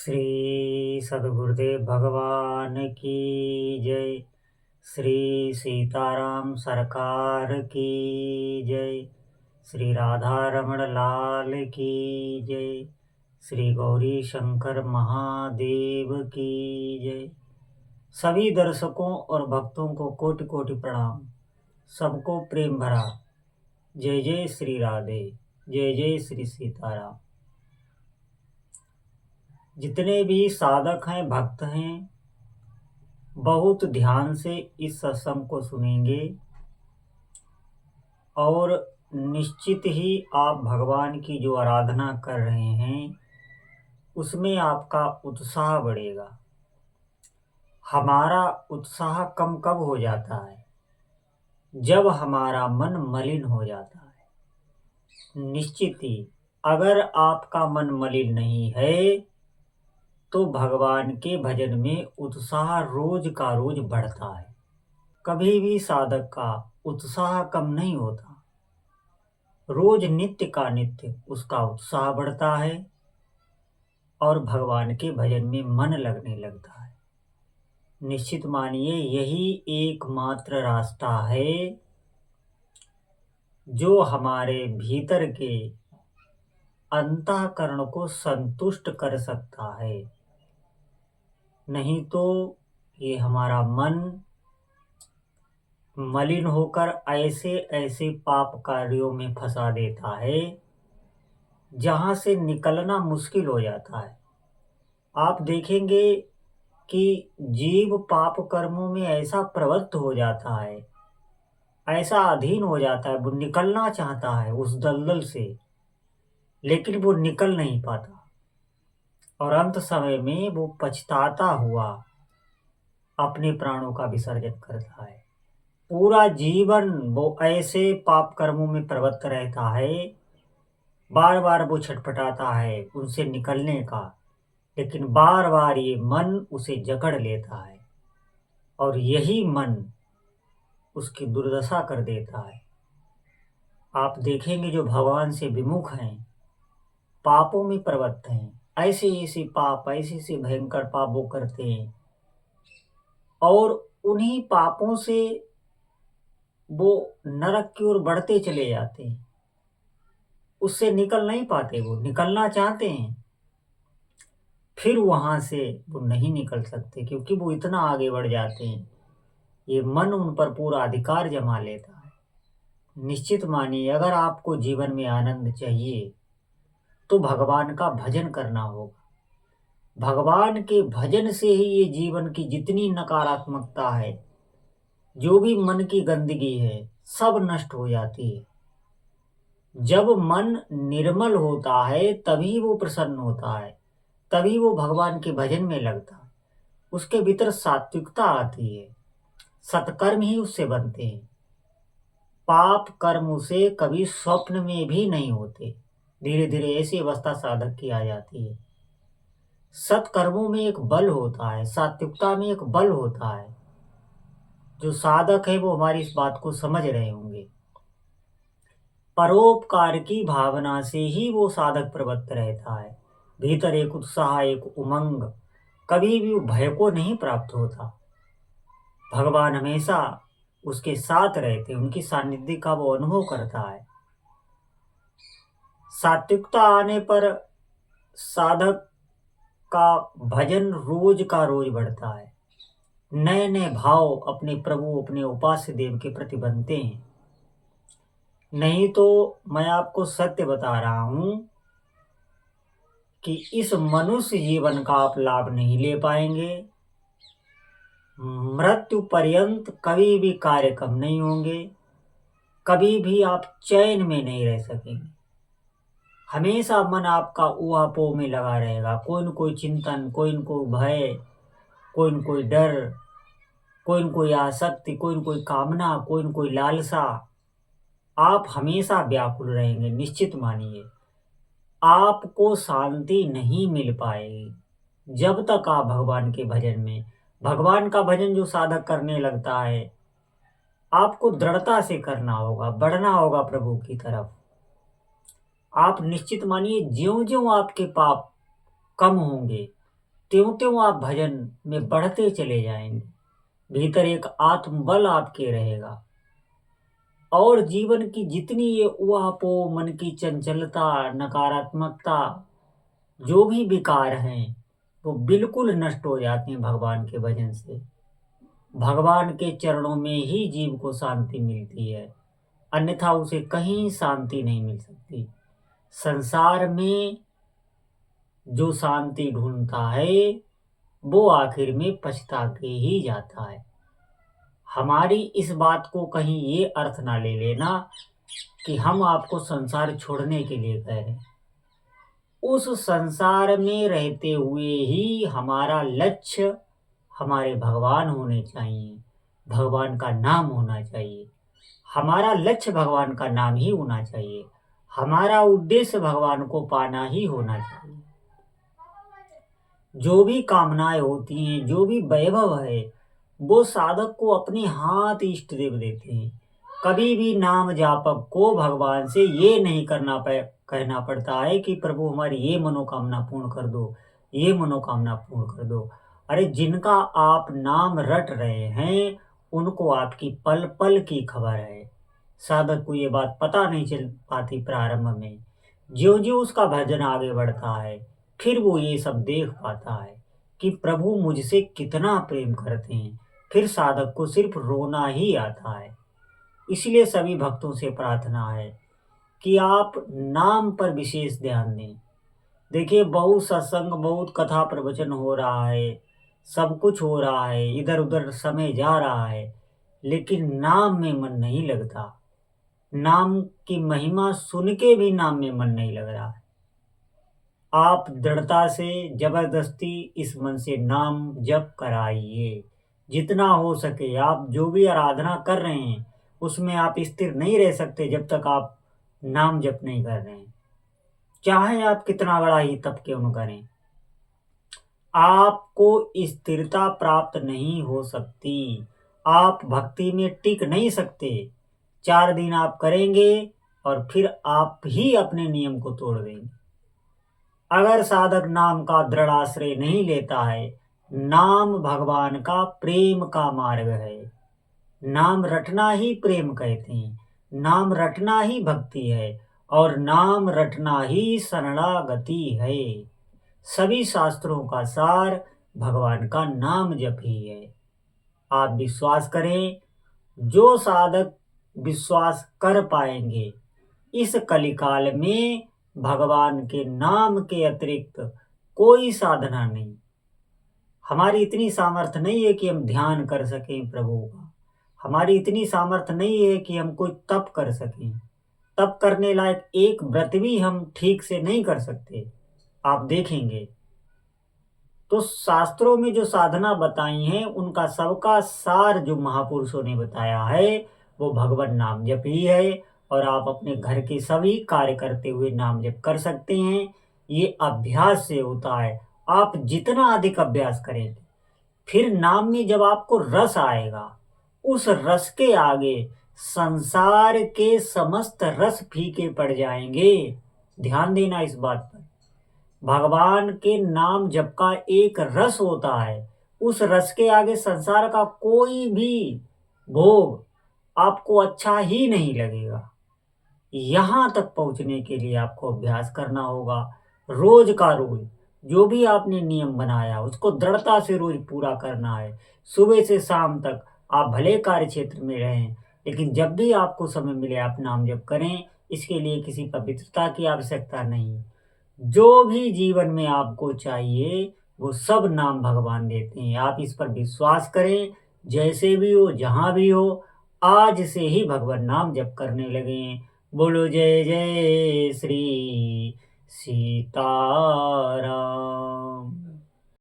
श्री सद्गुरुदेव भगवान की जय। श्री सीताराम सरकार की जय। श्री राधा रमण लाल की जय। श्री गौरी शंकर महादेव की जय। सभी दर्शकों और भक्तों को कोटि कोटि प्रणाम। सबको प्रेम भरा जय जय श्री राधे, जय जय श्री सीताराम। जितने भी साधक हैं, भक्त हैं, बहुत ध्यान से इस सत्संग को सुनेंगे और निश्चित ही आप भगवान की जो आराधना कर रहे हैं उसमें आपका उत्साह बढ़ेगा। हमारा उत्साह कम कब हो जाता है? जब हमारा मन मलिन हो जाता है। निश्चित ही अगर आपका मन मलिन नहीं है तो भगवान के भजन में उत्साह रोज का रोज बढ़ता है। कभी भी साधक का उत्साह कम नहीं होता। रोज नित्य का नित्य उसका उत्साह बढ़ता है और भगवान के भजन में मन लगने लगता है। निश्चित मानिए यही एकमात्र रास्ता है जो हमारे भीतर के अंतःकरण को संतुष्ट कर सकता है। नहीं तो ये हमारा मन मलिन होकर ऐसे ऐसे पाप कार्यों में फंसा देता है जहां से निकलना मुश्किल हो जाता है। आप देखेंगे कि जीव पाप कर्मों में ऐसा प्रवृत्त हो जाता है, ऐसा अधीन हो जाता है, वो निकलना चाहता है उस दलदल से, लेकिन वो निकल नहीं पाता और अंत समय में वो पछताता हुआ अपने प्राणों का विसर्जन करता है। पूरा जीवन वो ऐसे पाप कर्मों में प्रवृत्त रहता है, बार बार वो छटपटाता है उनसे निकलने का, लेकिन बार बार ये मन उसे जकड़ लेता है और यही मन उसकी दुर्दशा कर देता है। आप देखेंगे जो भगवान से विमुख हैं, पापों में प्रवृत्त हैं, ऐसे ऐसे पाप, ऐसे ऐसे भयंकर पाप वो करते हैं और उन्हीं पापों से वो नरक की ओर बढ़ते चले जाते हैं। उससे निकल नहीं पाते, वो निकलना चाहते हैं, फिर वहां से वो नहीं निकल सकते क्योंकि वो इतना आगे बढ़ जाते हैं। ये मन उन पर पूरा अधिकार जमा लेता है। निश्चित मानिए अगर आपको जीवन में आनंद चाहिए तो भगवान का भजन करना होगा। भगवान के भजन से ही ये जीवन की जितनी नकारात्मकता है, जो भी मन की गंदगी है, सब नष्ट हो जाती है। जब मन निर्मल होता है तभी वो प्रसन्न होता है, तभी वो भगवान के भजन में लगता है। उसके भीतर सात्विकता आती है, सत्कर्म ही उससे बनते हैं। पाप कर्म उसे कभी स्वप्न में भी नहीं होते। धीरे धीरे ऐसी अवस्था साधक की आ जाती है। सत्कर्मों में एक बल होता है, सात्विकता में एक बल होता है। जो साधक है वो हमारी इस बात को समझ रहे होंगे। परोपकार की भावना से ही वो साधक प्रवृत्त रहता है। भीतर एक उत्साह, एक उमंग, कभी भी भय को नहीं प्राप्त होता। भगवान हमेशा उसके साथ रहते, उनकी सानिध्य का वो अनुभव करता है। सात्विकता आने पर साधक का भजन रोज का रोज बढ़ता है। नए नए भाव अपने प्रभु, अपने उपास्य देव के प्रति बनते हैं। नहीं तो मैं आपको सत्य बता रहा हूं कि इस मनुष्य जीवन का आप लाभ नहीं ले पाएंगे। मृत्यु पर्यंत कभी भी कार्यक्रम नहीं होंगे, कभी भी आप चैन में नहीं रह सकेंगे। हमेशा मन आपका ऊहापोह में लगा रहेगा। कोई न कोई चिंतन, कोई न कोई भय, कोई न कोई डर, कोई न कोई आसक्ति, कोई न कोई कामना, कोई न कोई लालसा। आप हमेशा व्याकुल रहेंगे। निश्चित मानिए आपको शांति नहीं मिल पाएगी जब तक आप भगवान के भजन में, भगवान का भजन जो साधक करने लगता है, आपको दृढ़ता से करना होगा, बढ़ना होगा प्रभु की तरफ। आप निश्चित मानिए ज्यों ज्यों आपके पाप कम होंगे, त्यों-त्यों आप भजन में बढ़ते चले जाएँगे। भीतर एक आत्मबल आपके रहेगा और जीवन की जितनी ये ऊहा-पोह, मन की चंचलता, नकारात्मकता, जो भी विकार हैं, वो बिल्कुल नष्ट हो जाते हैं भगवान के भजन से। भगवान के चरणों में ही जीव को शांति मिलती है, अन्यथा उसे कहीं शांति नहीं मिल सकती। संसार में जो शांति ढूँढता है, वो आखिर में पछता के ही जाता है। हमारी इस बात को कहीं ये अर्थ ना ले लेना कि हम आपको संसार छोड़ने के लिए कह रहे हैं। उस संसार में रहते हुए ही हमारा लक्ष्य हमारे भगवान होने चाहिए, भगवान का नाम होना चाहिए। हमारा लक्ष्य भगवान का नाम ही होना चाहिए, हमारा उद्देश्य भगवान को पाना ही होना चाहिए। जो भी कामनाएं होती हैं, जो भी वैभव है, वो साधक को अपने हाथ इष्ट देव देते हैं। कभी भी नाम जापक को भगवान से ये नहीं कहना पड़ता है कि प्रभु हमारी ये मनोकामना पूर्ण कर दो, ये मनोकामना पूर्ण कर दो। अरे जिनका आप नाम रट रहे हैं, उनको आपकी पल पल की खबर है। साधक को ये बात पता नहीं चल पाती प्रारंभ में, ज्यों ज्यों उसका भजन आगे बढ़ता है, फिर वो ये सब देख पाता है कि प्रभु मुझसे कितना प्रेम करते हैं। फिर साधक को सिर्फ रोना ही आता है। इसलिए सभी भक्तों से प्रार्थना है कि आप नाम पर विशेष ध्यान दें। देखिए, बहुत सत्संग, बहुत कथा प्रवचन हो रहा है, सब कुछ हो रहा है, इधर उधर समय जा रहा है, लेकिन नाम में मन नहीं लगता। नाम की महिमा सुन के भी नाम में मन नहीं लग रहा है। आप दृढ़ता से जबरदस्ती इस मन से नाम जप कराइए। जितना हो सके आप जो भी आराधना कर रहे हैं, उसमें आप स्थिर नहीं रह सकते जब तक आप नाम जप नहीं कर रहे हैं। चाहे आप कितना बड़ा ही तप क्यों न करें, आपको स्थिरता प्राप्त नहीं हो सकती। आप भक्ति में टिक नहीं सकते। 4 दिन आप करेंगे और फिर आप ही अपने नियम को तोड़ देंगे। अगर साधक नाम का दृढ़ आश्रय नहीं लेता है, नाम भगवान का प्रेम का मार्ग है। नाम रटना ही प्रेम कहते हैं, नाम रटना ही भक्ति है और नाम रटना ही शरणागति है। सभी शास्त्रों का सार भगवान का नाम जप ही है। आप विश्वास करें, जो साधक विश्वास कर पाएंगे, इस कलिकाल में भगवान के नाम के अतिरिक्त कोई साधना नहीं। हमारी इतनी सामर्थ्य नहीं है कि हम ध्यान कर सकें प्रभु का, हमारी इतनी सामर्थ्य नहीं है कि हम कोई तप कर सकें। तप करने लायक एक व्रत भी हम ठीक से नहीं कर सकते। आप देखेंगे तो शास्त्रों में जो साधना बताई हैं, उनका सबका सार जो महापुरुषों ने बताया है, वो भगवान नाम जप ही है। और आप अपने घर के सभी कार्य करते हुए नाम जप कर सकते हैं। ये अभ्यास से होता है। आप जितना अधिक अभ्यास करेंगे, फिर नाम में जब आपको रस आएगा, उस रस के आगे संसार के समस्त रस फीके पड़ जाएंगे। ध्यान देना इस बात पर। भगवान के नाम जप का एक रस होता है, उस रस के आगे संसार का कोई भी भोग आपको अच्छा ही नहीं लगेगा। यहाँ तक पहुँचने के लिए आपको अभ्यास करना होगा। रोज का रोज जो भी आपने नियम बनाया, उसको दृढ़ता से रोज पूरा करना है। सुबह से शाम तक आप भले कार्य क्षेत्र में रहें, लेकिन जब भी आपको समय मिले आप नाम जप करें। इसके लिए किसी पवित्रता की आवश्यकता नहीं। जो भी जीवन में आपको चाहिए, वो सब नाम भगवान देते हैं। आप इस पर विश्वास करें। जैसे भी हो, जहाँ भी हो, आज से ही भगवान नाम जप करने लगे। बोलो जय जय श्री सीताराम।